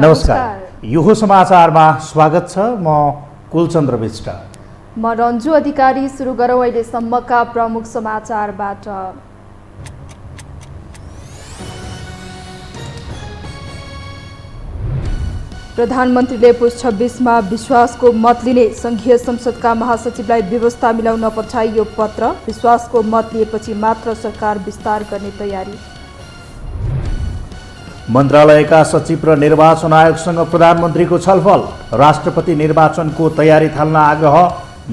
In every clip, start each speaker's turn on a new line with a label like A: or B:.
A: नमस्कार, यो समाचारमा स्वागत छ। म कुलचन्द्र विष्ट।
B: म रन्जु अधिकारी। सुरु गरौँ अहिलेसम्मका प्रमुख समाचारबाट। प्रधानमन्त्रीले पुस 26मा विश्वासको मत लिने संघीय संसदका महासचिवलाई व्यवस्था मिलाउन पठाइयो पत्र। विश्वासको मत लिएपछि मात्र सरकार विस्तार गर्ने तयारी।
A: मन्त्रालयका सचिव र निर्वाचन आयोगसँग प्रधानमन्त्रीको छलफल। राष्ट्रपति निर्वाचनको तयारी थाल्न आग्रह।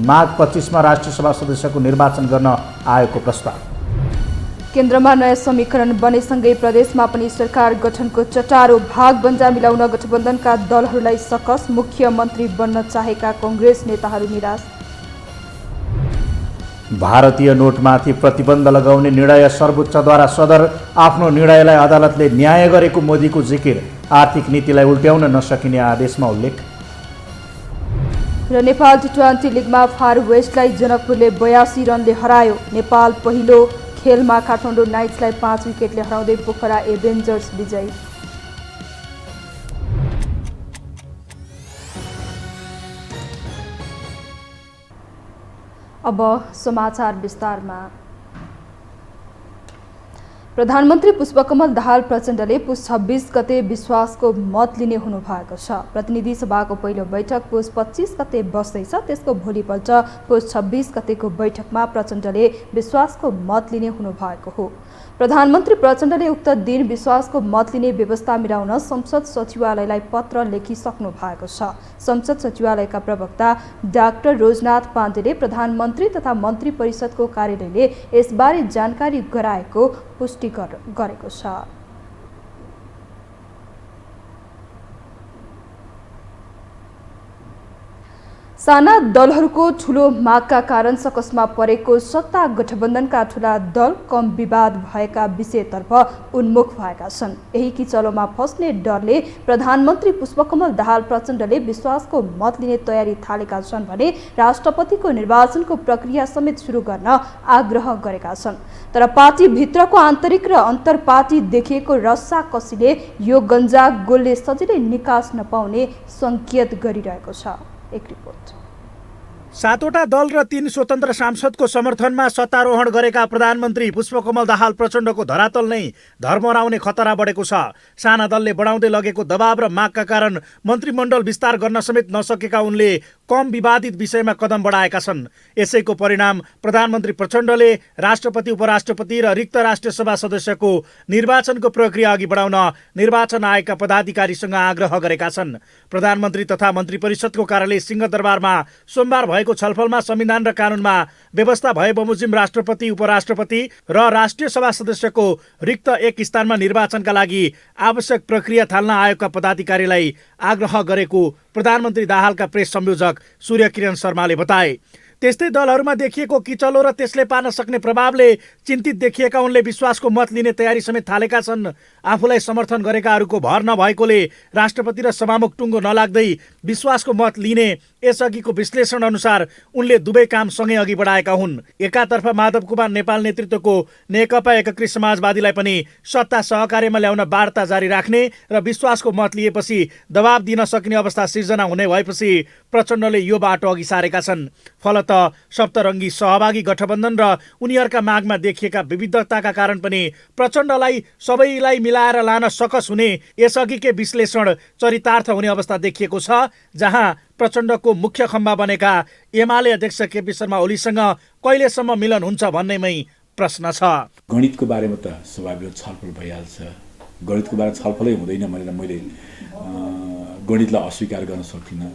A: माघ 25मा राष्ट्रिय सभा सदस्यको निर्वाचन गर्न आयोगको प्रस्ताव।
B: केन्द्रमा नयाँ समीकरण बनेसँगै प्रदेशमा पनि सरकार गठनको चटारो। भागभन्जा मिलाउन गठबन्धनका दलहरूलाई सकस। मुख्यमन्त्री बन्न चाहेका कांग्रेस नेताहरू निराश।
A: भारतीय नोटमाथि प्रतिबन्ध लगाउने निर्णय सर्वोच्चद्वारा सदर। आफ्नो निर्णयलाई अदालतले न्याय गरेको मोदीको जिकिर। आर्थिक नीतिलाई उल्ट्याउन नसकिने आदेशमा उल्लेख। र नेपाल टी20 लिगमा फार वेस्टलाई जनकपुरले 82 रनले हरायो। नेपाल पहिलो खेलमा काठमाडौँ नाइट्सलाई 5 विकेटले हराउँदै पोखरा एभेन्जर्स विजयी। अब समाचार विस्तारमा। प्रधानमन्त्री पुष्पकमल दाहाल प्रचण्डले पुस 26 गते विश्वासको मत लिने हुनुभएको छ। प्रतिनिधि सभाको पहिलो बैठक पुस 25 गते बस्दैछ। त्यसको भोलिपल्ट पुस 26 गतेको बैठकमा प्रचण्डले विश्वासको मत लिने हुनुभएको हो। प्रधानमन्त्री प्रचण्डले उक्त दिन विश्वासको मत लिने व्यवस्था मिलाउन संसद सचिवालयलाई पत्र लेखिसक्नु भएको छ। संसद सचिवालयका प्रवक्ता डाक्टर रोजनाथ पाण्डेले प्रधानमन्त्री तथा मन्त्री परिषदको कार्यालयले यसबारे जानकारी गराएको पुष्टि गरेको छ। साना दलहरूको ठूलो मागका कारण सकसमा परेको सत्ता गठबन्धनका ठूला दल कम विवाद भएका विषयतर्फ उन्मुख भएका छन्। यही किचलोमा फस्ने डरले प्रधानमन्त्री पुष्पकमल दाहाल प्रचण्डले विश्वासको मत लिने तयारी थालेका छन् भने राष्ट्रपतिको निर्वाचनको प्रक्रिया समेत सुरु गर्न आग्रह गरेका छन्। तर पार्टी भित्रको आन्तरिक र अन्तरपार्टी देखिएको रस्साकसीले यो गन्जा गोलले सजिलै निकास नपाउने संकेत गरिरहेको छ। एक रिपोर्ट।
C: 7वटा दल र 3 स्वतन्त्र सांसदको समर्थनमा सत्तारोहण गरेका प्रधानमन्त्री पुष्पकमल दाहाल प्रचण्डको धरातल नै धर्मराउने खतरा बढेको छ। साना दलले बढाउँदै लगेको दबाव र मागका कारण मन्त्रीमण्डल विस्तार गर्न समेत नसकेका उनले कम विवादित विषयमा कदम बढाएका छन्। यसैको परिणाम प्रधानमन्त्री प्रचण्डले राष्ट्रपति, उपराष्ट्रपति र रिक्त राष्ट्रिय सभा सदस्यको निर्वाचनको प्रक्रिया अघि बढाउन निर्वाचन आयोगका पदाधिकारीसँग आग्रह गरेका छन्। प्रधानमन्त्री तथा मन्त्री परिषदको कार्यालय सिंहदरबारमा सोमबार भएको छलफलमा संविधान र कानुनमा व्यवस्था भए बमोजिम राष्ट्रपति, उपराष्ट्रपति र राष्ट्रिय सभा सदस्यको रिक्त एक स्थानमा निर्वाचनका लागि आवश्यक प्रक्रिया थाल्न आयोगका पदाधिकारीलाई आग्रह गरेको प्रधानमन्त्री दाहालका प्रेस संयोजक सूर्यकिरण शर्माले बताए। त्यस्तै दलहरूमा देखिएको किचलो र त्यसले पार्न सक्ने प्रभावले चिन्तित देखिएका उनले विश्वासको मत लिने तयारी समेत थालेका छन्। आफूलाई समर्थन गरेकाहरूको भर नभएकोले राष्ट्रपति र सभामुख टुङ्गो नलाग्दै विश्वासको मत लिने यसअघिको विश्लेषण अनुसार उनले दुवै काम सँगै अघि बढाएका हुन्। एकातर्फ माधव कुमार नेपाल नेतृत्वको नेकपा एकीकृत समाजवादीलाई पनि सत्ता सहकार्यमा ल्याउन वार्ता जारी राख्ने र विश्वासको मत लिएपछि दबाब दिन सक्ने अवस्था सिर्जना हुने भएपछि प्रचण्डले यो बाटो अघि सारेका छन्। फलत सप्तरङ्गी सहभागी गठबन्धन र उनीहरूका मागमा देखिएका विविधताका कारण पनि प्रचण्डलाई सबैलाई मिलाएर लान सकस हुने यसअघिकै विश्लेषण चरितार्थ हुने अवस्था देखिएको छ, जहाँ प्रचण्डको मुख्य खम्बा बनेका एमाले अध्यक्ष केपी शर्मा ओलीसँग कहिलेसम्म मिलन हुन्छ भन्नेमै प्रश्न छ।
D: गणितको बारेमा त स्वाभाविक छलफल भइहाल्छ। गणितको बारेमा छलफलै हुँदैन भनेर मैले गणितलाई अस्वीकार गर्न सक्दिनँ।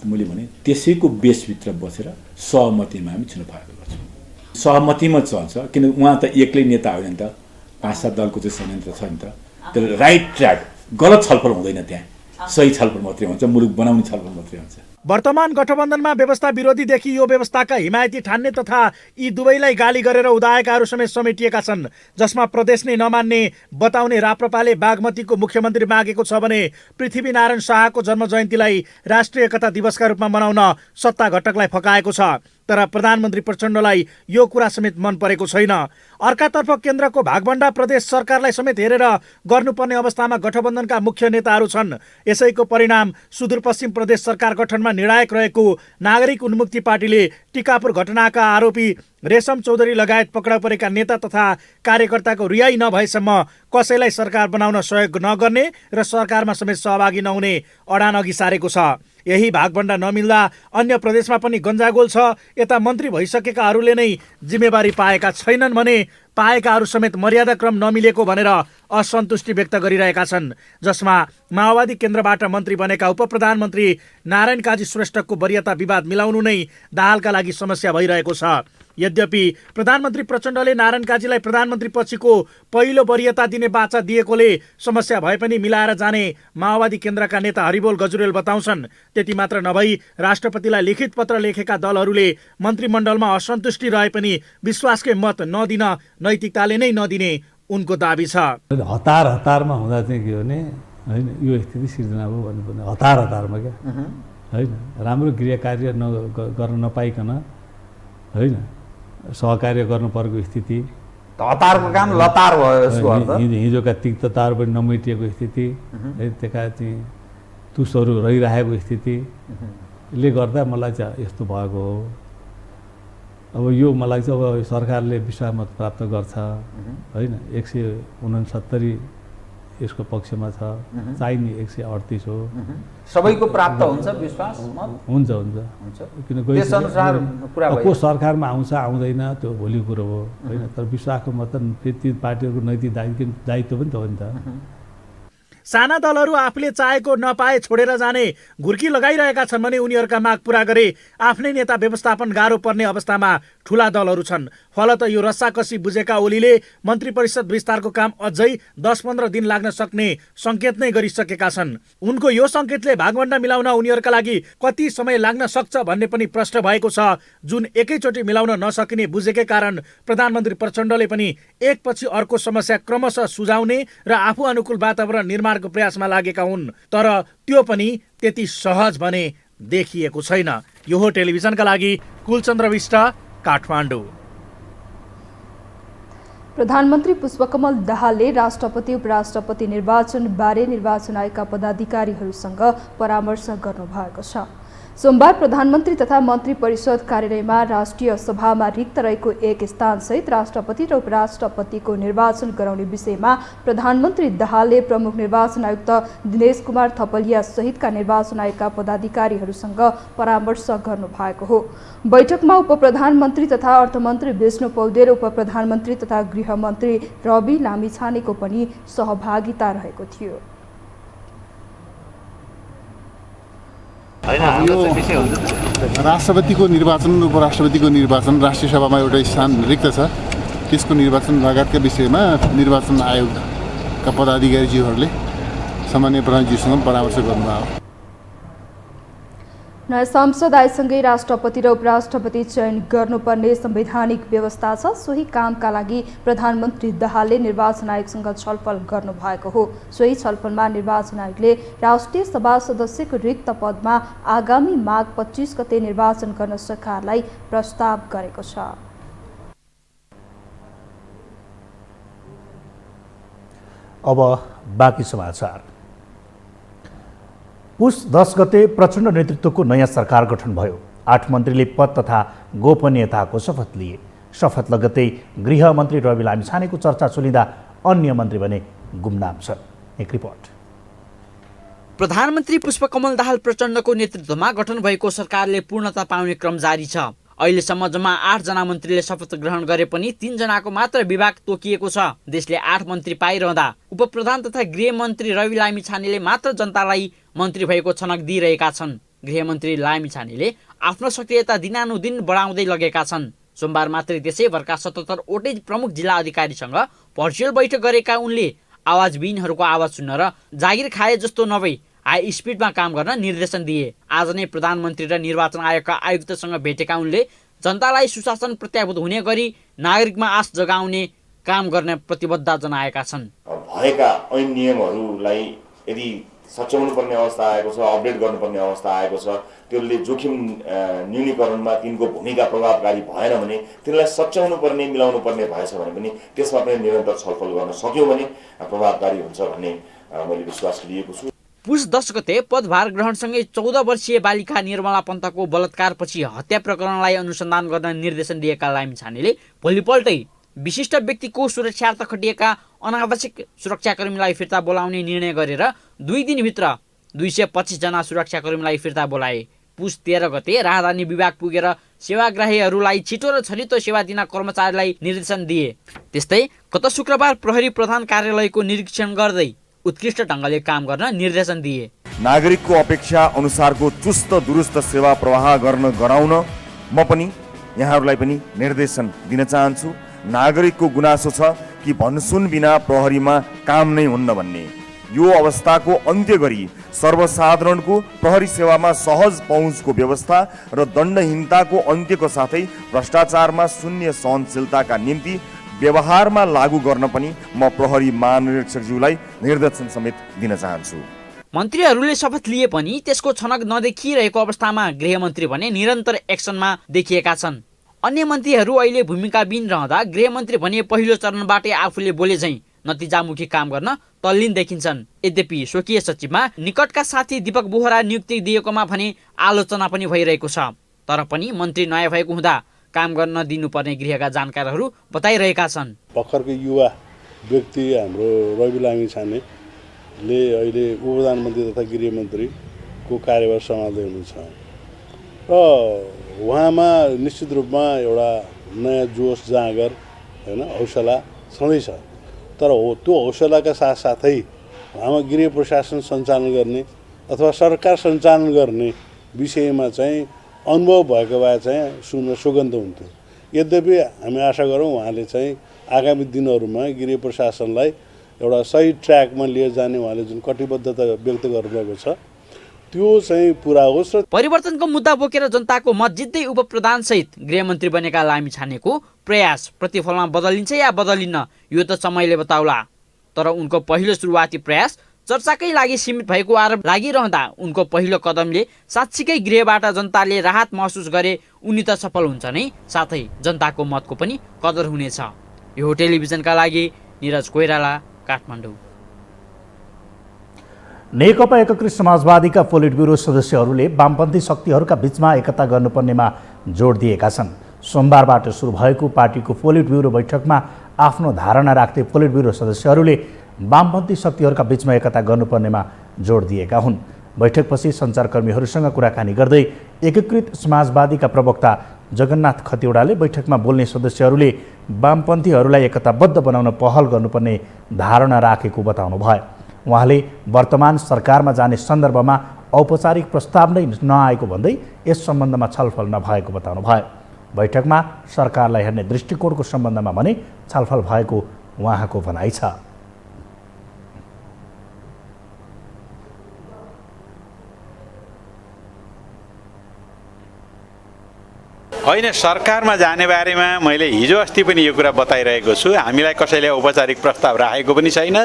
D: मैले भने त्यसैको बेसभित्र बसेर सहमतिमा हामी छुनफाल गर्छौँ। सहमतिमा चल्छ, किन उहाँ त एक्लै नेता होइन नि त, 5-7 दलको चाहिँ संयन्त्र छ नि त। त्यो राइट ट्र्याक, गलत छलफल हुँदैन त्यहाँ। सही छलफल मात्रै हुन्छ, मुलुक बनाउने छलफल मात्रै हुन्छ।
C: वर्तमान गठबन्धनमा व्यवस्था विरोधीदेखि यो व्यवस्थाका हिमायती ठान्ने तथा यी दुवैलाई गाली गरेर उदाएकाहरू समेत समेटिएका छन्, जसमा प्रदेश नै नमान्ने बताउने राप्रपाले बागमतीको मुख्यमन्त्री मागेको छ भने पृथ्वीनारायण शाहको जन्म जयन्तीलाई राष्ट्रिय एकता दिवसका रूपमा मनाउन सत्ता घटकलाई फकाएको छ। तर प्रधानमन्त्री प्रचण्डलाई यो कुरा समेत मन परेको छैन। अर्कातर्फ केन्द्रको भागभण्डा प्रदेश सरकारलाई समेत हेरेर गर्नुपर्ने अवस्थामा गठबन्धनका मुख्य नेताहरू छन्। यसैको परिणाम सुदूरपश्चिम प्रदेश सरकार गठनमा निर्णायक रहेको नागरिक उन्मुक्ति पार्टीले टिकापुर घटनाका आरोपी रेशम चौधरी लगायत पक्राउ परेका नेता तथा कार्यकर्ताको रिहाई नभएसम्म कसैलाई सरकार बनाउन सहयोग नगर्ने र सरकारमा समेत सहभागी नहुने अडान अघि सारेको छ। यही भागभण्डा नमिल्दा अन्य प्रदेशमा पनि गन्जागोल छ। यता मन्त्री भइसकेकाहरूले नै जिम्मेवारी पाएका छैनन् भने पाएकाहरू समेत मर्यादा क्रम नमिलेको भनेर असन्तुष्टि व्यक्त गरिरहेका छन्, जसमा माओवादी केन्द्रबाट मन्त्री बनेका उपप्रधानमन्त्री नारायण काजी श्रेष्ठको वरियता विवाद मिलाउनु नै दाहालका लागि समस्या भइरहेको छ। यद्यपि प्रधानमन्त्री प्रचण्डले नारायण काजीलाई प्रधानमन्त्री पछिको पहिलो वरियता दिने बाचा दिएकोले समस्या भए पनि मिलाएर जाने माओवादी केन्द्रका नेता हरिबोल गजुरेल बताउँछन्। त्यति मात्र नभई राष्ट्रपतिलाई लिखित पत्र लेखेका दलहरूले मन्त्रीमण्डलमा असन्तुष्टि रहे पनि विश्वासकै मत नदिन नैतिकताले नै नदिने उनको दाबी छ।
E: हतारमा हुँदा चाहिँ के हो भने होइन, यो स्थिति सिर्जना भयो भन्नुपर्ने हतारमा क्या होइन, राम्रो गृह कार्य गर्न नपाइकन होइन सहकार्य गर्नु परेको स्थिति,
F: हतारको काम लतार भयो यसको अर्थ।
E: हिजोका तिक्तताहरू पनि नमेटिएको स्थिति, त्यहाँ चाहिँ तुसहरू रहिरहेको स्थितिले गर्दा मलाई चाहिँ यस्तो भएको हो। अब यो मलाई चाहिँ अब सरकारले विश्वासमत प्राप्त गर्छ होइन, 169 यसको पक्षमा छ, चाहिने 138 हो।
F: सबैको प्राप्त हुन्छ विश्वास
E: हुन्छ किन को सरकारमा आउँछ आउँदैन त्यो भोलिको कुरो हो होइन, तर विश्वासको मतलब त्यति पार्टीहरूको नैतिक दायित्व पनि त हो नि त।
C: साना दलहरू आफूले चाहेको नपाए छोडेर जाने घुर्की लगाइरहेका छन् भने उनीहरूका माग पूरा गरे आफ्नै नेता व्यवस्थापन गाह्रो पर्ने अवस्थामा ठुला दलहरू छन्। फलत यो रस्साकसी बुझेका ओलीले मन्त्री परिषद विस्तारको काम अझै 10-15 दिन लाग्न सक्ने सङ्केत नै गरिसकेका छन्। उनको यो सङ्केतले भागभण्डा मिलाउन उनीहरूका लागि कति समय लाग्न सक्छ भन्ने पनि प्रश्न भएको छ, जुन एकैचोटि मिलाउन नसकिने बुझेकै कारण प्रधानमन्त्री प्रचण्डले पनि एकपछि अर्को समस्या क्रमशः सुझाउने र आफू अनुकूल वातावरण निर्माणको प्रयासमा लागेका हुन्। तर त्यो पनि त्यति सहज भने देखिएको छैन। यो हो टेलिभिजनका लागि कुलचन्द्र विष्ट, काठमाडौँ।
A: प्रधानमन्त्री पुष्पकमल दाहालले राष्ट्रपति उपराष्ट्रपति निर्वाचन बारे निर्वाचन आयोगका पदाधिकारीहरूसँग परामर्श गर्नुभएको छ। सोमबार प्रधानमन्त्री तथा मन्त्री परिषद कार्यालयमा राष्ट्रिय सभामा रिक्त रहेको एक स्थानसहित राष्ट्रपति र उपराष्ट्रपतिको निर्वाचन गराउने विषयमा प्रधानमन्त्री दाहालले प्रमुख निर्वाचन आयुक्त दिनेश कुमार थपलिया सहितका निर्वाचन आयोगका पदाधिकारीहरूसँग परामर्श गर्नुभएको हो। बैठकमा उपप्रधानमन्त्री तथा अर्थमन्त्री विष्णु पौडेल, उपप्रधानमन्त्री तथा गृहमन्त्री रवि लामिछानेको पनि सहभागिता रहेको थियो।
G: यो राष्ट्रपतिको निर्वाचन, उपराष्ट्रपतिको निर्वाचन राष्ट्रिय सभामा एउटा स्थान रिक्त छ, त्यसको निर्वाचन लगायतका विषयमा निर्वाचन आयोगका पदाधिकारीज्यूहरूले सामान्य प्रधानज्यूसँग परामर्श गर्नुभयो।
A: नयाँ संसद आएसँगै राष्ट्रपति र उपराष्ट्रपति चयन गर्नुपर्ने संवैधानिक व्यवस्था छ। सोही कामका लागि प्रधानमन्त्री दाहालले निर्वाचन आयोगसँग छलफल गर्नुभएको हो। सोही छलफलमा निर्वाचन आयोगले राष्ट्रिय सभा सदस्यको रिक्त पदमा आगामी माघ 25 गते निर्वाचन गर्न सरकारलाई प्रस्ताव गरेको छ।
C: अब बाँकी समाचार। पुस 10 गते प्रचण्ड नेतृत्वको नयाँ सरकार गठन भयो। 8 मन्त्रीले पद तथा गोपनीयताको शपथ लिए। शपथ लगत्तै गृहमन्त्री रवि लामिछानेको चर्चा चलिँदा अन्य मन्त्री भने गुमनाम छ। एक रिपोर्ट।
H: प्रधानमन्त्री पुष्पकमल दाहाल प्रचण्डको नेतृत्वमा गठन भएको सरकारले पूर्णता पाउने क्रम जारी छ। अहिलेसम्म जम्मा 8 जना मन्त्रीले शपथ ग्रहण गरे पनि 3 जनाको मात्र विभाग तोकिएको छ। देशले 8 मन्त्री पाइरहँदा उपप्रधान तथा गृहमन्त्री रवि लामिछानेले मात्र जनतालाई मन्त्री भएको छनक दिइरहेका छन्। गृहमन्त्री लामिछानेले आफ्नो सक्रियता दिनानुदिन बढाउँदै लगेका छन्। सोमबार मात्रै देशैभरका 77 वटै प्रमुख जिल्ला अधिकारीसँग भर्चुअल बैठक गरेका उनले आवाजविहीनहरूको आवाज सुन्न र जागिर खाए जस्तो नभई हाई स्पिडमा काम गर्न निर्देशन दिए। आज नै प्रधानमन्त्री र निर्वाचन आयोगका आयुक्तसँग भेटेका उनले जनतालाई सुशासन प्रत्याभूत हुने गरी नागरिकमा आश जगाउने काम गर्ने प्रतिबद्धता जनाएका छन्।
I: भएका ऐन नियमहरूलाई यदि सच्याउनुपर्ने अवस्था आएको छ, अपडेट गर्नुपर्ने अवस्था आएको छ, त्यसले जोखिम न्यूनीकरणमा तिनको भूमिका प्रभावकारी भएन भने त्यसलाई सच्याउनु पर्ने, मिलाउनु पर्ने भएछ भने पनि त्यसमा पनि निरन्तर छलफल गर्न सक्यौँ भने प्रभावकारी हुन्छ भन्ने मैले विश्वास लिएको छु।
H: पुस 10 गते पदभार ग्रहणसँगै 14 वर्षीय बालिका निर्मला पन्तको बलात्कारपछि हत्या प्रकरणलाई अनुसन्धान गर्न निर्देशन दिएका लामिछानेले भोलिपल्टै विशिष्ट व्यक्तिको सुरक्षार्थ खटिएका अनावश्यक सुरक्षाकर्मीलाई फिर्ता बोलाउने निर्णय गरेर 2 दिनभित्र 225 जना सुरक्षाकर्मीलाई फिर्ता बोलाए। पुस 13 गते राजधानी विभाग पुगेर सेवाग्राहीहरूलाई छिटो र छरितो सेवा दिन कर्मचारीलाई निर्देशन दिए। त्यस्तै गत शुक्रबार प्रहरी प्रधान कार्यालयको निरीक्षण गर्दै उत्कृष्ट ढङ्गले काम गर्न निर्देशन दिए।
J: नागरिकको अपेक्षा अनुसारको चुस्त दुरुस्त सेवा प्रवाह गराउन म पनि यहाँहरूलाई पनि निर्देशन दिन चाहन्छु। नागरिकको गुनासो छ कि भन्सुन बिना प्रहरीमा काम नै हुन्न भन्ने। यो अवस्थाको अन्त्य गरी सर्वसाधारणको प्रहरी सेवामा सहज पहुँचको व्यवस्था र दण्डहीनताको अन्त्यको साथै भ्रष्टाचारमा शून्य सहनशीलताका निम्ति व्यवहारमा लागू गर्न पनि म प्रहरी महानिरीक्षकज्यूलाई निर्देशन समेत दिन चाहन्छु।
H: मन्त्रीहरूले शपथ लिए पनि त्यसको छनक नदेखिरहेको अवस्थामा गृहमन्त्री भने निरन्तर एक्सनमा देखिएका छन्। अन्य मन्त्रीहरू अहिले भूमिकाविहीन रहँदा गृहमन्त्री भने पहिलो चरणबाटै आफूले बोले झैँ नतिजामुखी काम गर्न तल्लीन देखिन्छन्। यद्यपि स्वकीय सचिवमा निकटका साथी दीपक बोहरा नियुक्ति दिएकोमा भने आलोचना पनि भइरहेको छ। तर पनि मन्त्री नयाँ भएको हुँदा काम गर्न दिनुपर्ने गृहका जानकारहरू बताइरहेका छन्।
K: भर्खरको युवा व्यक्ति हाम्रो रवि लामिछानेले अहिले उपप्रधानमन्त्री तथा गृहमन्त्रीको कार्यभार सम्हाल्दै हुनुहुन्छ र उहाँमा निश्चित रूपमा एउटा नयाँ जोस जाँगर होइन हौसला छँदैछ। तर त्यो हौसलाका साथसाथै उहाँमा गृह प्रशासन सञ्चालन गर्ने अथवा सरकार सञ्चालन गर्ने विषयमा चाहिँ अनुभव भएको भए चाहिँ सुन्न सुगन्ध हुन्थ्यो। यद्यपि हामी आशा गरौँ उहाँले चाहिँ आगामी दिनहरूमा गृह प्रशासनलाई एउटा सही ट्र्याकमा लिएर जाने उहाँले जुन कटिबद्धता व्यक्त गर्नुभएको छ त्यो चाहिँ पुरा होस्। र
H: परिवर्तनको मुद्दा बोकेर जनताको मत जित्दै उपप्रधान सहित गृहमन्त्री बनेका लामिछानेको प्रयास प्रतिफलमा बदलिन्छ या बदलिन्न यो त समयले बताउला। तर उनको पहिलो सुरुवाती प्रयास चर्चाकै लागि सीमित भएको आरोप लागिरहँदा उनको पहिलो कदमले साँच्चीकै गृहबाट जनताले राहत महसुस गरे उनी त सफल हुन्छ नै, साथै जनताको मतको पनि कदर हुनेछ। यो टेलिभिजनका लागि निरज कोइराला, काठमाडौँ।
C: नेकपा एकीकृत समाजवादीका पोलिट ब्युरो सदस्यहरूले वामपन्थी शक्तिहरूका बीचमा एकता गर्नुपर्नेमा जोड दिएका छन्। सोमबारबाट सुरु भएको पार्टीको पोलिट ब्युरो बैठकमा आफ्नो धारणा राख्दै पोलिट ब्युरो सदस्यहरूले वामपन्थी शक्तिहरूका बीचमा एकता गर्नुपर्नेमा जोड दिएका हुन्। बैठकपछि सञ्चारकर्मीहरूसँग कुराकानी गर्दै एकीकृत समाजवादीका प्रवक्ता जगन्नाथ खतिवडाले बैठकमा बोल्ने सदस्यहरूले वामपन्थीहरूलाई एकताबद्ध बनाउन पहल गर्नुपर्ने धारणा राखेको बताउनुभयो। उहाँले वर्तमान सरकारमा जाने सन्दर्भमा औपचारिक प्रस्ताव नै नआएको भन्दै यस सम्बन्धमा छलफल नभएको बताउनुभयो। बैठकमा सरकारलाई हेर्ने दृष्टिकोणको सम्बन्धमा भने छलफल भएको उहाँको भनाइ छ।
L: होइन, सरकारमा जाने बारेमा मैले हिजो अस्ति पनि यो कुरा बताइरहेको छु। हामीलाई कसैले औपचारिक प्रस्ताव राखेको पनि छैन।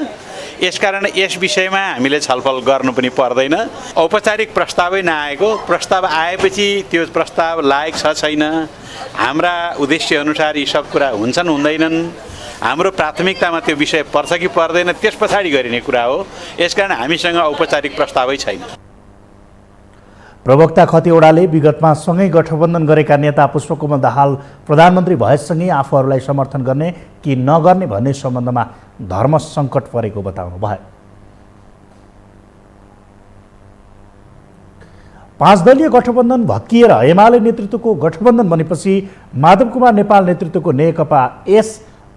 L: यसकारण यस विषयमा हामीले छलफल गर्नु पनि पर्दैन। औपचारिक प्रस्तावै नआएको, प्रस्ताव आएपछि त्यो प्रस्ताव लायक छ छैन, हाम्रा उद्देश्यअनुसार यी सब कुरा हुन्छन् हुँदैनन्, हाम्रो प्राथमिकतामा त्यो विषय पर्छ कि पर्दैन त्यस पछाडि गरिने कुरा हो। यसकारण हामीसँग औपचारिक प्रस्तावै छैन।
C: प्रवक्ता खतिवडाले विगतमा सँगै गठबन्धन गरेका नेता पुष्पकमल दाहाल प्रधानमन्त्री भएसँगै आफूहरूलाई समर्थन गर्ने कि नगर्ने भन्ने सम्बन्धमा धर्म सङ्कट परेको बताउनुभयो। 5 दलीय गठबन्धन भत्किएर एमाले नेतृत्वको गठबन्धन बनेपछि माधव कुमार नेपाल नेतृत्वको नेकपा यस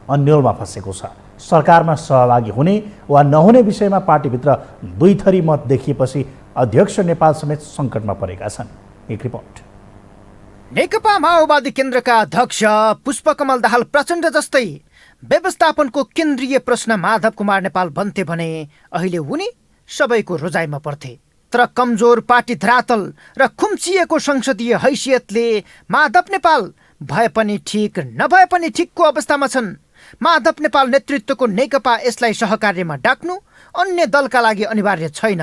C: अन्योलमा फँसेको छ। सरकारमा सहभागी हुने वा नहुने विषयमा पार्टीभित्र दुई थरी मत देखिएपछि अध्यक्ष नेपाल समेत सङ्कटमा परेका छन्। एक रिपोर्ट।
M: नेकपा माओवादी केन्द्रका अध्यक्ष पुष्पकमल दाहाल प्रचण्ड जस्तै व्यवस्थापनको केन्द्रीय प्रश्न माधव कुमार नेपाल बन्थे भने अहिले उनी सबैको रोजाइमा पर्थे। तर कमजोर पार्टी धरातल र खुम्चिएको संसदीय हैसियतले माधव नेपाल भए पनि ठिक नभए पनि ठिकको अवस्थामा छन्। माधव नेपाल नेतृत्वको नेकपा यसलाई सहकार्यमा डाक्नु अन्य दलका लागि अनिवार्य छैन,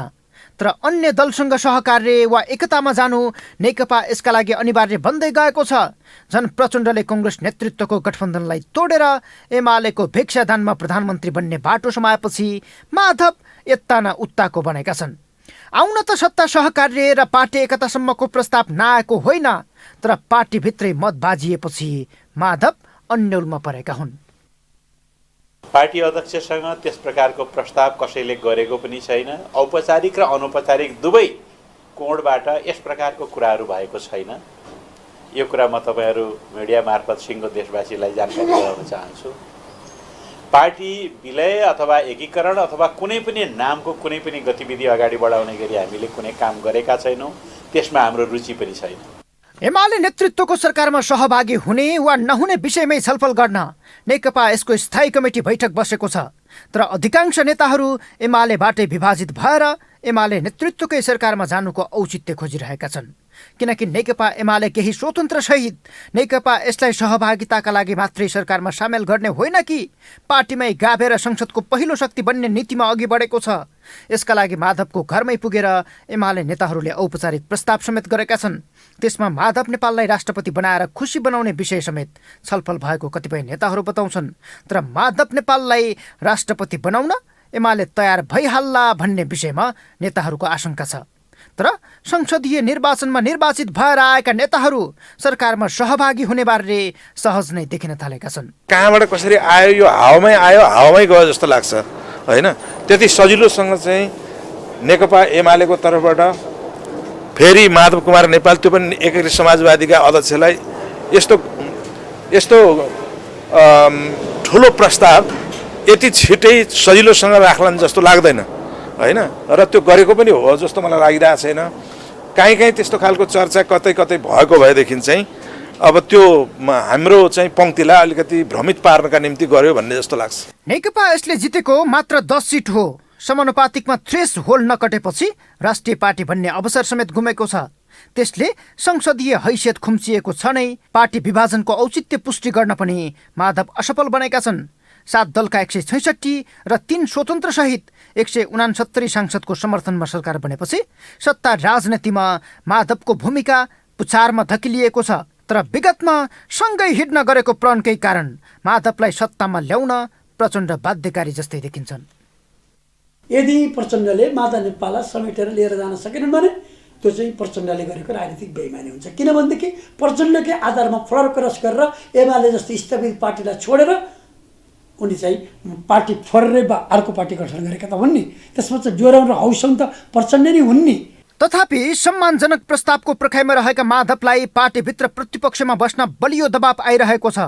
M: तर अन्य दलसँग सहकार्य वा एकतामा जानु नेकपा यसका लागि अनिवार्य बन्दै गएको छ। झन् प्रचण्डले कङ्ग्रेस नेतृत्वको गठबन्धनलाई तोडेर एमालेको भिक्षादानमा प्रधानमन्त्री बन्ने बाटो समाएपछि माधव यता न उताको बनेका छन्। आउन त सत्ता सहकार्य र पार्टी एकतासम्मको प्रस्ताव नआएको होइन, तर पार्टीभित्रै मत बाजिएपछि माधव अन्यलमा परेका हुन्।
L: पार्टी अध्यक्षसँग त्यस प्रकारको प्रस्ताव कसैले गरेको पनि छैन। औपचारिक र अनौपचारिक दुवै कोणबाट यस प्रकारको कुराहरू भएको छैन। यो कुरा म तपाईँहरू मिडिया मार्फत सिङ्गो देशवासीलाई जानकारी गराउन चाहन्छु। पार्टी विलय अथवा एकीकरण अथवा कुनै पनि नामको कुनै पनि गतिविधि अगाडि बढाउने गरी हामीले कुनै काम गरेका छैनौँ, त्यसमा हाम्रो रुचि पनि छैन।
M: एमाले नेतृत्वको सरकारमा सहभागी हुने वा नहुने विषयमै छलफल गर्न नेकपा यसको स्थायी कमिटी बैठक बसेको छ, तर अधिकांश नेताहरू एमालेबाटै विभाजित भएर एमाले नेतृत्वकै सरकारमा जानुको औचित्य खोजिरहेका छन्। किनकि नेकपा एमाले केही स्वतन्त्र सहित नेकपा यसलाई सहभागिताका लागि मात्रै सरकारमा सामेल गर्ने होइन कि पार्टीमै गाभेर संसदको पहिलो शक्ति बन्ने नीतिमा अघि बढेको छ। यसका लागि माधवको घरमै पुगेर एमाले नेताहरूले औपचारिक प्रस्ताव समेत गरेका छन्। त्यसमा माधव नेपाललाई राष्ट्रपति बनाएर खुसी बनाउने विषय समेत छलफल भएको कतिपय नेताहरू बताउँछन्। तर माधव नेपाललाई राष्ट्रपति बनाउन एमाले तयार भइहाल्ला भन्ने विषयमा नेताहरूको आशंका छ। तर संसदीय निर्वाचनमा निर्वाचित भएर आएका नेताहरू सरकारमा सहभागी हुने बारे सहज नै देखिन थालेका छन्।
N: कहाँबाट कसरी आयो, यो हावामै आयो हावामै गयो जस्तो लाग्छ होइन। त्यति सजिलोसँग चाहिँ नेकपा एमालेको तर्फबाट फेरि माधव कुमार नेपाल, त्यो पनि एकीकृत समाजवादीका अध्यक्षलाई यस्तो ठुलो प्रस्ताव यति छिटै सजिलोसँग राख्लान् जस्तो लाग्दैन होइन। र त्यो गरेको पनि हो जस्तो मलाई लागिरहेको छैन। कहीँ त्यस्तो खालको चर्चा कतै कतै भएको भएदेखि चाहिँ अब त्यो हाम्रो चाहिँ पङ्क्तिलाई अलिकति भ्रमित पार्नका निम्ति गर्यो भन्ने जस्तो लाग्छ।
M: नेकपा यसले जितेको मात्र 10 सिट हो। समानुपातिकमा थ्रेस होल्ड नकटेपछि राष्ट्रिय पार्टी भन्ने अवसर समेत गुमेको छ। त्यसले संसदीय हैसियत खुम्चिएको छ नै। पार्टी विभाजनको औचित्य पुष्टि गर्न पनि माधव असफल बनेका छन्। 7 दलका 166 र 3 स्वतन्त्र सहित 169 सांसदको समर्थनमा सरकार बनेपछि सत्ता राजनीतिमा माधवको भूमिका पुछारमा धकिलिएको छ। तर विगतमा सँगै हिँड्न गरेको प्रणकै कारण माधवलाई सत्तामा ल्याउन प्रचण्ड बाध्यकारी जस्तै देखिन्छन्।
O: यदि प्रचण्डले माधव नेपाललाई समेटेर लिएर जान सकेनन् भने त्यो चाहिँ प्रचण्डले गरेको राजनीतिक बेइमानी हुन्छ। किनभनेदेखि प्रचण्डकै आधारमा फरक्रस गरेर एमाले जस्तो स्थापित पार्टीलाई छोडेर उनी चाहिँ पार्टी फोरेर अर्को पार्टी गठन गरेका त हुन् नि। त्यसमा चाहिँ जोराउन र हौसम त प्रचण्ड नै हुन् नि।
M: तथापि सम्मानजनक प्रस्तावको प्रखाइमा रहेका माधवलाई पार्टीभित्र प्रतिपक्षमा बस्न बलियो दबाव आइरहेको छ।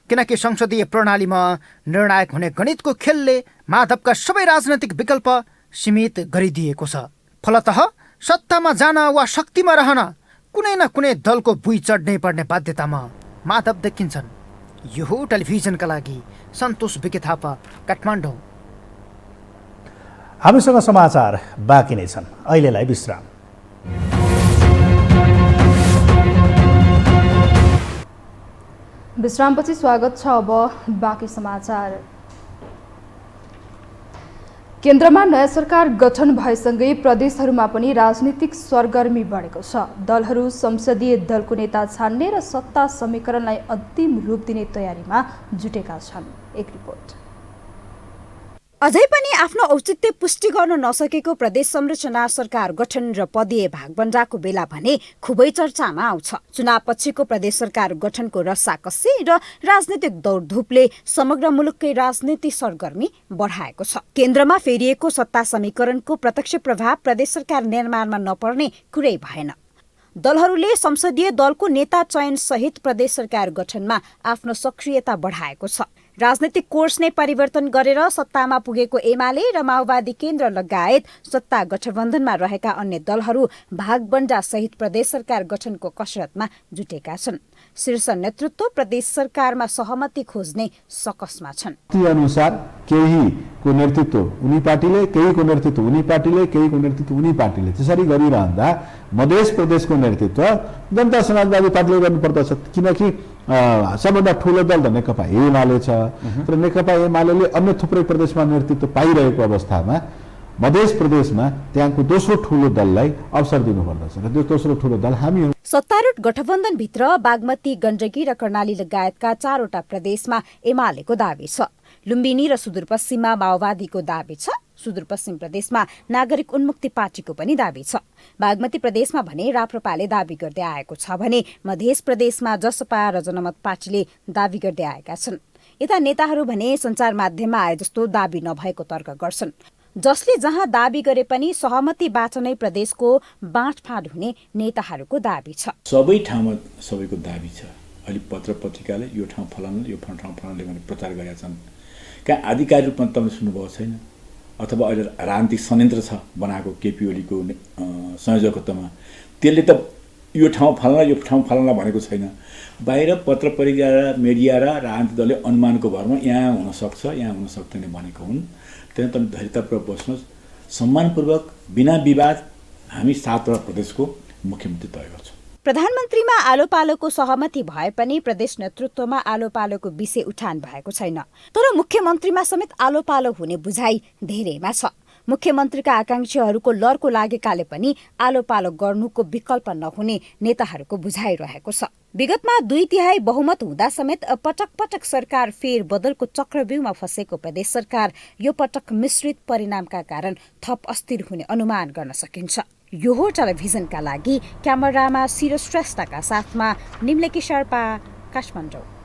M: किनकि संसदीय प्रणालीमा निर्णायक हुने गणितको खेलले माधवका सबै राजनैतिक विकल्प सीमित गरिदिएको छ। फलतः सत्तामा जान वा शक्तिमा रहन कुनै न कुनै दलको बुई चढ्नै पर्ने बाध्यतामा माधव देखिन्छन्। यो हो टेलिभिजनका लागि सन्तोष बिके थापा, काठमाडौँ।
C: हामीसँग समाचार बाँकी नै छन्, अहिलेलाई विश्राम।
A: विश्रामपछि स्वागत छ। अब बाँकी समाचार। केन्द्रमा नयाँ सरकार गठन भएसँगै प्रदेशहरूमा पनि राजनीतिक सरगर्मी बढेको छ। दलहरू संसदीय दलको नेता छान्ने र सत्ता समीकरणलाई अन्तिम रूप दिने तयारीमा जुटेका छन्। एक रिपोर्ट।
P: अझै पनि आफ्नो औचित्य पुष्टि गर्न नसकेको प्रदेश संरचना सरकार गठन र पदीय भागबण्डाको बेला भने खुबै चर्चामा आउँछ। चुनाव पछिको प्रदेश सरकार गठनको रस्साकसी र राजनीतिक दौडधुपले समग्र मुलुककै राजनीति सरगर्मी बढाएको छ। केन्द्रमा फेरिएको सत्ता समीकरणको प्रत्यक्ष प्रभाव प्रदेश सरकार निर्माणमा नपर्ने कुरै भएन। दलहरूले संसदीय दलको नेता चयन सहित प्रदेश सरकार गठनमा आफ्नो सक्रियता बढाएको छ। राजनैतिक कोर्स नै परिवर्तन गरेर सत्तामा पुगेको एमाले र माओवादी केन्द्र लगायत सत्ता गठबन्धनमा रहेका अन्य दलहरू भागबण्डा सहित प्रदेश सरकार गठनको कसरतमा जुटेका छन्। शीर्ष नेतृत्व प्रदेश सरकारमा सहमति खोज्ने सकसमा छन्।
Q: ती अनुसार केहीको नेतृत्व उनी पार्टीले, केहीको नेतृत्व उनी पार्टीले, केहीको नेतृत्व उनी पार्टीले, त्यसरी गरिरहँदा मधेस प्रदेशको नेतृत्व जनता समाजवादी पार्टीले गर्नुपर्दछ। किनकि सबभन्दा ठुलो दल त नेकपा एमाले छ, तर नेकपा एमाले अन्य थुप्रै प्रदेशमा नेतृत्व पाइरहेको अवस्थामा मधेस प्रदेशमा त्यहाँको दोस्रो ठुलो दललाई अवसर दिनुपर्दछ र त्यो दोस्रो ठुलो दल हामी हौं।
P: सत्तारूढ गठबन्धनभित्र बागमती, गण्डकी र कर्णाली लगायतका 4वटा प्रदेशमा एमालेको दाबी छ। लुम्बिनी र सुदूरपश्चिममा माओवादीको दाबी छ। सुदूरपश्चिम प्रदेशमा नागरिक उन्मुक्ति पार्टीको पनि दाबी छ। बागमती प्रदेशमा भने राप्रपाले दाबी गर्दै आएको छ भने मधेस प्रदेशमा जसपा र जनमत पार्टीले दाबी गर्दै आएका छन्। यता नेताहरू भने सञ्चार माध्यममा आए जस्तो दाबी नभएको तर्क गर्छन्। जसले जहाँ दाबी गरे पनि सहमतिबाट नै प्रदेशको बाँडफाँड हुने नेताहरूको दाबी छ।
D: सबै ठाउँमा सबैको दाबी छ। अहिले पत्र पत्रिकाले यो ठाउँ फलानु, यो ठाउँ फलानुले भने प्रचार गरेका छन्। कहाँ आधिकारिक रूपमा तपाईँले सुन्नुभएको छैन, अथवा अहिले राजनीतिक षड्यन्त्र छ बनाएको केपी ओलीको संयोजकत्वमा, त्यसले त यो ठाउँ फलाना यो ठाउँ फलाना भनेको छैन। बाहिर पत्र पत्रिका र मिडिया र राजनीतिक दलले अनुमानको भरमा यहाँ हुनसक्छ, यहाँ हुन सक्दैन भनेको हुन्। त्यहाँ तपाईँ धैर्यतापूर्वक बस्नुहोस्, सम्मानपूर्वक बिना विवाद हामी 7वटा प्रदेशको मुख्यमन्त्री तय गर्छौँ।
P: प्रधानमन्त्रीमा आलो पालोको सहमति भए पनि प्रदेश नेतृत्वमा आलो पालोको विषय उठान भएको छैन। तर मुख्यमन्त्रीमा समेत आलो पालो हुने बुझाइ धेरैमा छ। मुख्यमन्त्रीका आकांक्षीहरूको लर्को लागेकाले पनि आलो पालो गर्नुको विकल्प नहुने नेताहरूको बुझाइ रहेको छ। विगतमा 2/3 बहुमत हुँदा समेत पटक पटक सरकार फेर बदलको चक्रव्यूहमा फँसेको प्रदेश सरकार यो पटक मिश्रित परिणामका कारण थप अस्थिर हुने अनुमान गर्न सकिन्छ। यो हो टेलिभिजनका लागि क्यामेरामा सिरो श्रेष्ठका साथमा निम्लेकी शेर्पा, काठमाडौँ।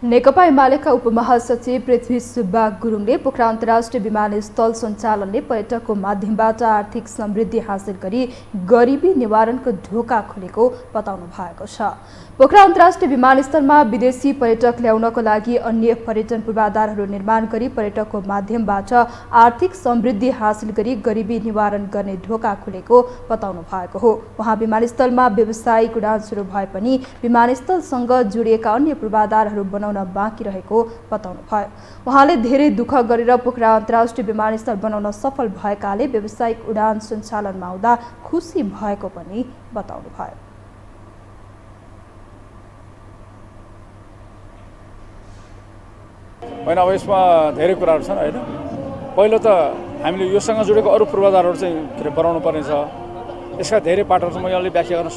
A: नेकपा एमालेका उपमहासचिव पृथ्वी सुब्बा गुरुङले पोखरा अन्तर्राष्ट्रिय विमानस्थल सञ्चालनले पर्यटकको माध्यमबाट आर्थिक समृद्धि हासिल गरी गरिबी निवारणको ढोका खोलेको बताउनु भएको छ। पोखरा अन्तर्राष्ट्रिय विमानस्थलमा विदेशी पर्यटक ल्याउनको लागि अन्य पर्यटन पूर्वाधारहरू निर्माण गरी पर्यटकको माध्यमबाट आर्थिक समृद्धि हासिल गरी गरिबी निवारण गर्ने ढोका खुलेको बताउनु भएको हो। उहाँ विमानस्थलमा व्यावसायिक उडान सुरु भए पनि विमानस्थलसँग जोडिएका अन्य पूर्वाधारहरू बनाउन बाँकी रहेको बताउनु भयो। उहाँले धेरै दुःख गरेर पोखरा अन्तर्राष्ट्रिय विमानस्थल बनाउन सफल भएकाले व्यावसायिक उडान सञ्चालनमा आउँदा खुसी भएको पनि बताउनु भयो।
R: होइन, अब यसमा धेरै कुराहरू छन् होइन। पहिलो त हामीले योसँग जोडेको अरू पूर्वाधारहरू चाहिँ बनाउनु पर्ने छ। यसका धेरै पाटहरू चाहिँ मैले अलि व्याख्या गर्न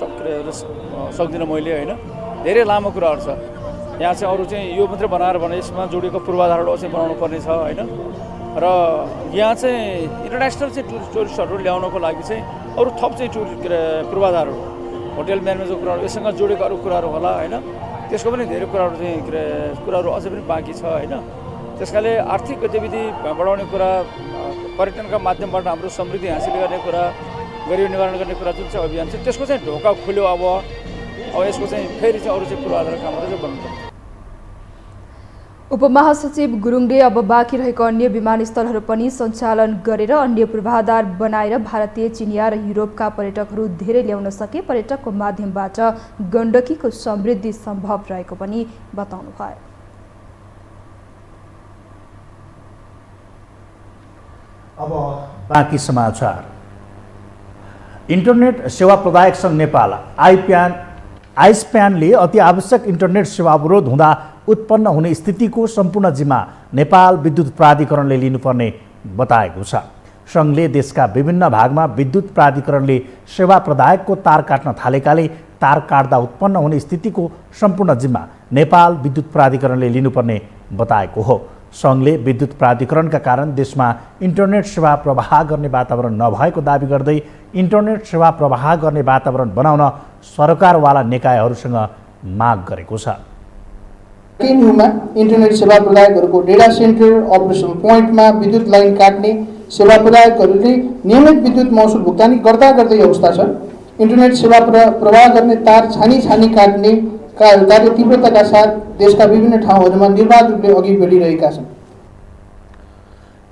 R: सक्दिनँ मैले होइन। धेरै लामो कुराहरू छ यहाँ चाहिँ। अरू चाहिँ यो मात्रै बनाएर भने यसमा जोडिएको पूर्वाधारहरू चाहिँ बनाउनु पर्ने छ होइन। र यहाँ चाहिँ इन्टरनेसनल चाहिँ टुरिस्टहरू ल्याउनको लागि चाहिँ अरू थप चाहिँ पूर्वाधारहरू, होटेल म्यानेजमेन्टको कुराहरू, यससँग जोडेको अरू कुराहरू होला होइन। त्यसको पनि धेरै कुराहरू चाहिँ कुराहरू अझै पनि बाँकी छ होइन। त्यसकाले आर्थिक गतिविधि बढाउने कुरा, पर्यटनका माध्यमबाट हाम्रो समृद्धि हासिल गर्ने कुरा, गरिबी निवारण गर्ने कुरा जुन चाहिँ अभियान छ त्यसको चाहिँ ढोका खुल्यो। अब यसको चाहिँ फेरि चाहिँ अरू चाहिँ पूर्वाधार कामहरू चाहिँ बन्नुपर्छ।
A: उपमहासचिव गुरुङले अब बाँकी रहेको अन्य विमानस्थलहरू पनि सञ्चालन गरेर अन्य पूर्वाधार बनाएर भारतीय, चिनिया र युरोपका पर्यटकहरू धेरै ल्याउन सके पर्यटकको माध्यमबाट गण्डकीको समृद्धि सम्भव रहेको पनि बताउनु भयो।
C: अब बाँकी समाचार। इन्टरनेट सेवा प्रदायक सङ्घ नेपाल आइस्प्यानले अति आवश्यक इन्टरनेट सेवा अवरोध हुँदा उत्पन्न हुने स्थितिको सम्पूर्ण जिम्मा नेपाल विद्युत प्राधिकरणले लिनुपर्ने बताएको छ। सङ्घले देशका विभिन्न भागमा विद्युत प्राधिकरणले सेवा प्रदायकको तार काट्न थालेकाले तार काट्दा उत्पन्न हुने स्थितिको सम्पूर्ण जिम्मा नेपाल विद्युत प्राधिकरणले लिनुपर्ने बताएको हो। सङ्घले विद्युत प्राधिकरणका कारण देशमा इन्टरनेट सेवा प्रवाह गर्ने वातावरण नभएको दाबी गर्दै इन्टरनेट सेवा प्रवाह गर्ने वातावरण बनाउन सरकारवाला निकायहरूसँग माग गरेको छ।
S: केन्युमा इन्टरनेट सेवा प्रदायकहरूको डेटा सेन्टर अपरेसन पोइन्टमा विद्युत लाइन काट्ने सेवा प्रदायकहरूले नियमित विद्युत महसुल भुक्तानी गर्दा गर्दै अवस्था छ। इन्टरनेट सेवा प्रवाह गर्ने तार छानी काट्ने कार्य तीव्रताका साथ देशका विभिन्न ठाउँहरूमा निर्बाध रूपले अघि बढिरहेका छन्।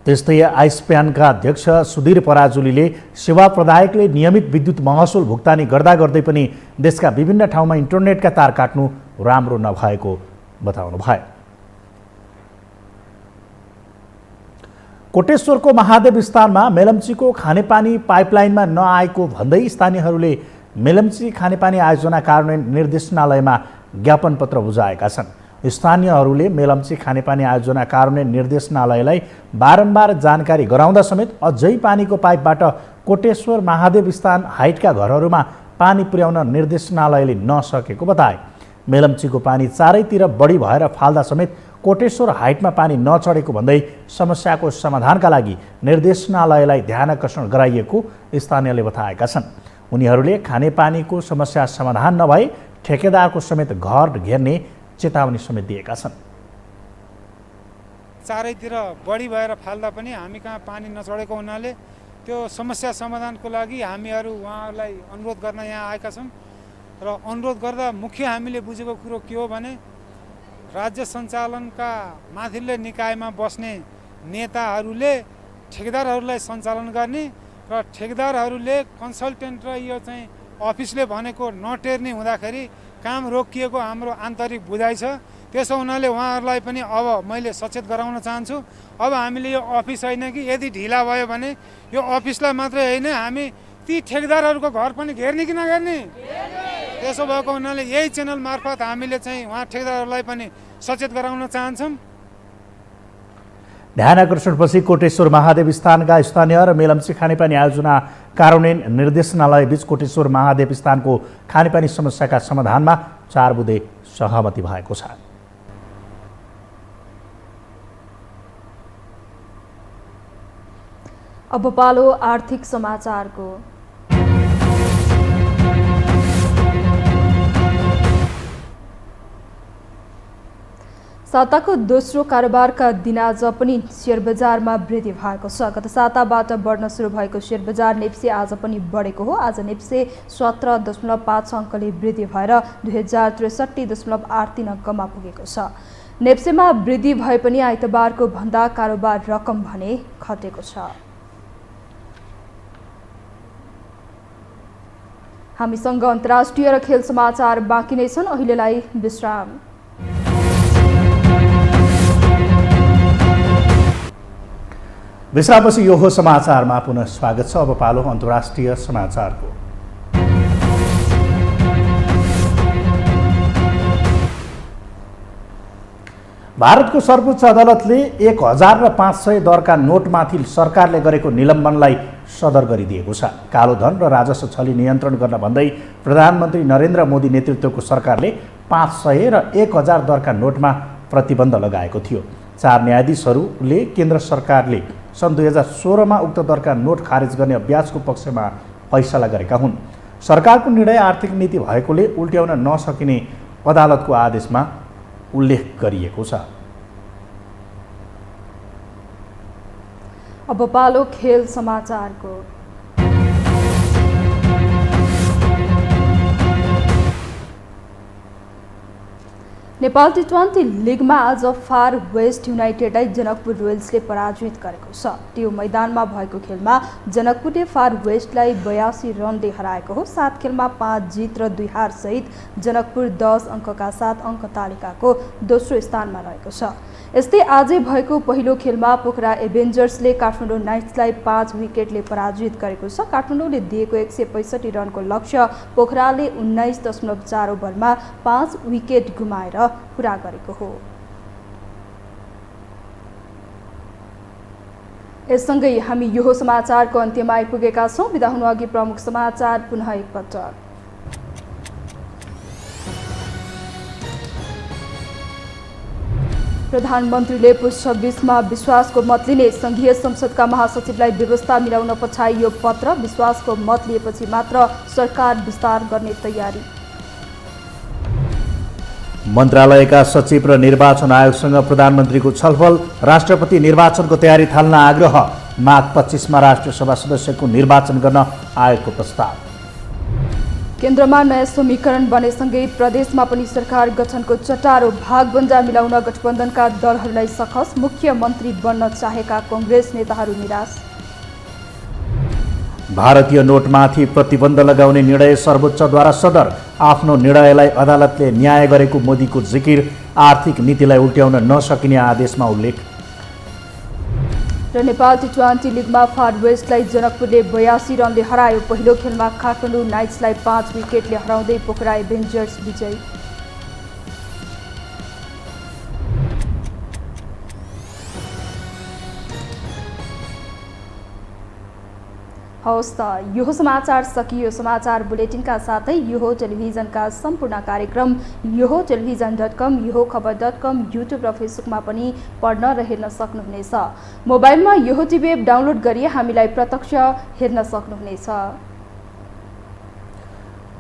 C: त्यस्तै आइस्प्यानका अध्यक्ष सुधीर पराजुलीले सेवा प्रदायकले नियमित विद्युत महसुल भुक्तानी गर्दा गर्दै पनि देशका विभिन्न ठाउँमा इन्टरनेटका तार काट्नु राम्रो नभएको बताउनु भयो। कोटेश्वरको महादेव स्थानमा मेलम्चीको खानेपानी पाइपलाइनमा नआएको भन्दै स्थानीयहरूले मेलम्ची खानेपानी आयोजना कार्यान्वयन निर्देशनालयमा ज्ञापन पत्र बुझाएका छन्। स्थानीयहरूले मेलम्ची खानेपानी आयोजना कार्यान्वयन निर्देशनालयलाई बारम्बार जानकारी गराउँदा समेत अझै पानीको पाइपबाट कोटेश्वर महादेव स्थान हाइटका घरहरूमा पानी पुर्याउन निर्देशनालयले नसकेको बताए। मेलम्चीको पानी चारैतिर बढी भएर फाल्दा समेत कोटेश्वर हाइटमा पानी नचढेको भन्दै समस्याको समाधानका लागि निर्देशनालयलाई ध्यानाकर्षण गराइएको स्थानीयले बताएका छन्। उनीहरूले खानेपानीको समस्या समाधान नभए ठेकेदारको समेत घर घेर्ने चेतावनी समेत दिएका छन्।
T: चारैतिर बढी भएर फाल्दा पनि हामी कहाँ पानी नचढेको हुनाले त्यो समस्या समाधानको लागि हामीहरू उहाँहरूलाई अनुरोध गर्न यहाँ आएका छौँ र अनुरोध गर्दा मुख्य हामीले बुझेको कुरो के हो भने राज्य सञ्चालनका माथिल्लो निकायमा बस्ने नेताहरूले ठेकेदारहरूलाई सञ्चालन गर्ने र ठेकेदारहरूले कन्सल्टेन्ट र यो चाहिँ अफिसले भनेको नटेर्ने हुँदाखेरि काम रोकिएको हाम्रो आन्तरिक बुझाइ छ। त्यसो हुनाले उहाँहरूलाई पनि अब मैले सचेत गराउन चाहन्छु। अब हामीले यो अफिस होइन कि यदि ढिला भयो भने यो अफिसलाई मात्रै होइन हामी ती ठेकेदारहरूको घर पनि घेर्ने कि नघेर्ने। त्यसो भएको हुनाले यही च्यानल मार्फत हामीले चाहिँ उहाँ ठेकेदारहरूलाई पनि सचेत गराउन चाहन्छौँ।
C: ध्यानाकर्षणपछि कोटेश्वर महादेव स्थानका स्थानीय र मेलम्ची खानेपानी आयोजना कार्यान्वयन निर्देशनालय बीच कोटेश्वर महादेव स्थानको खानेपानी समस्याका समाधानमा 4 बुँदे सहमति भएको छ।
A: अब पालो आर्थिक समाचारको। साताको दोस्रो कारोबारका दिन आज पनि शेयर बजारमा वृद्धि भएको छ। गत साताबाट बढ्न सुरु भएको शेयर बजार नेप्से आज पनि बढेको हो। आज नेप्से 17.5 अङ्कले वृद्धि भएर 2063.83 अङ्कमा पुगेको छ। नेप्सेमा वृद्धि भए पनि आइतबारको भन्दा कारोबार रकम भने घटेको छ। हामीसँग अन्तर्राष्ट्रिय र खेल समाचार बाँकी नै छन्। अहिलेलाई विश्राम।
C: विश्रामपछि यो हो समाचारमा पुनः स्वागत छ। अब पालो अन्तर्राष्ट्रिय समाचारको। भारतको सर्वोच्च अदालतले 1000 र 500 दरका नोटमाथि सरकारले गरेको निलम्बनलाई सदर गरिदिएको छ। कालो धन र राजस्व छली नियन्त्रण गर्न भन्दै प्रधानमन्त्री नरेन्द्र मोदी नेतृत्वको सरकारले 500 र 1000 दरका नोटमा प्रतिबन्ध लगाएको थियो। 4 न्यायाधीशहरूले केन्द्र सरकारले सन् 2016 मा उक्त दरका नोट खारेज गर्ने अभ्यासको पक्षमा फैसला गरेका हुन्। सरकारको निर्णय आर्थिक नीति भएकोले उल्ट्याउन नसकिने अदालतको आदेशमा उल्लेख गरिएको छ।
A: अब पालो खेल समाचारको। नेपाल टी20 लिगमा आज फार वेस्ट युनाइटेडलाई जनकपुर रोयल्सले पराजित गरेको छ। त्यो मैदानमा भएको खेलमा जनकपुरले फार वेस्टलाई 82 रनले हराएको हो। 7 खेलमा 5 जित र 2 हार सहित जनकपुर 10 अङ्कका साथ अङ्क तालिकाको दोस्रो स्थानमा रहेको छ। यस्तै आजै भएको पहिलो खेलमा पोखरा एभेन्जर्सले काठमाडौँ नाइट्सलाई 5 विकेटले पराजित गरेको छ। काठमाडौँले दिएको 165 रनको लक्ष्य पोखराले 19.4 ओभरमा 5 विकेट गुमाएर पुरा गरेको हो। यससँगै हामी यो समाचारको अन्त्यमा आइपुगेका छौँ। बिदा हुनु अघि प्रमुख समाचार पुनः एकपटक। प्रधानमन्त्रीले पुस 26 मा विश्वासको मत लिने संघीय संसदका महासचिवलाई व्यवस्था मिलाउन पठाइयो पत्र। विश्वासको मत लिएपछि मात्र सरकार विस्तार गर्ने तयारी।
C: मन्त्रालयका सचिव र निर्वाचन आयोगसँग प्रधानमन्त्रीको छलफल। राष्ट्रपति निर्वाचनको तयारी थाल्न आग्रह। माघ 25 मा राष्ट्रिय सभा सदस्यको निर्वाचन गर्न आयोगको प्रस्ताव।
B: केन्द्रमा नयाँ समीकरण बनेसँगै प्रदेशमा पनि सरकार गठनको चटारो भागभन्जा मिलाउन गठबन्धनका दलहरूलाई सकस, मुख्यमन्त्री बन्न चाहेका कांग्रेस नेताहरू निराश।
C: भारतीय नोटमाथि प्रतिबन्ध लगाउने निर्णय सर्वोच्चद्वारा सदर, आफ्नो निर्णयलाई अदालतले न्याय गरेको मोदीको जिकिर, आर्थिक नीतिलाई उल्ट्याउन नसकिने आदेशमा उल्लेख।
B: र नेपाल टी20 लिगमा फार वेस्टलाई जनकपुरले 82 रनले हरायो। पहिलो खेलमा काठमाडौँ नाइट्सलाई 5 विकेटले हराउँदै पोखरा एभेन्जर्स विजयी। हवस् त यो समाचार सकियो। समाचार बुलेटिनका साथै यो टेलिभिजनका सम्पूर्ण कार्यक्रम यो टेलिभिजन.com, यो खबर.com, युट्युब र फेसबुकमा पनि पढ्न र हेर्न सक्नुहुनेछ। मोबाइलमा यो टिभी एप डाउनलोड गरी हामीलाई प्रत्यक्ष हेर्न सक्नुहुनेछ।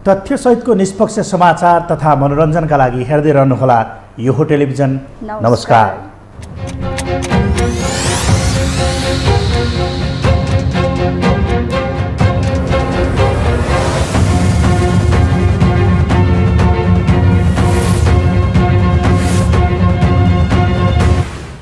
C: तथ्यसहितको निष्पक्ष समाचार तथा मनोरञ्जनका लागि हेर्दै रहनुहोला यो टेलिभिजन। नमस्कार।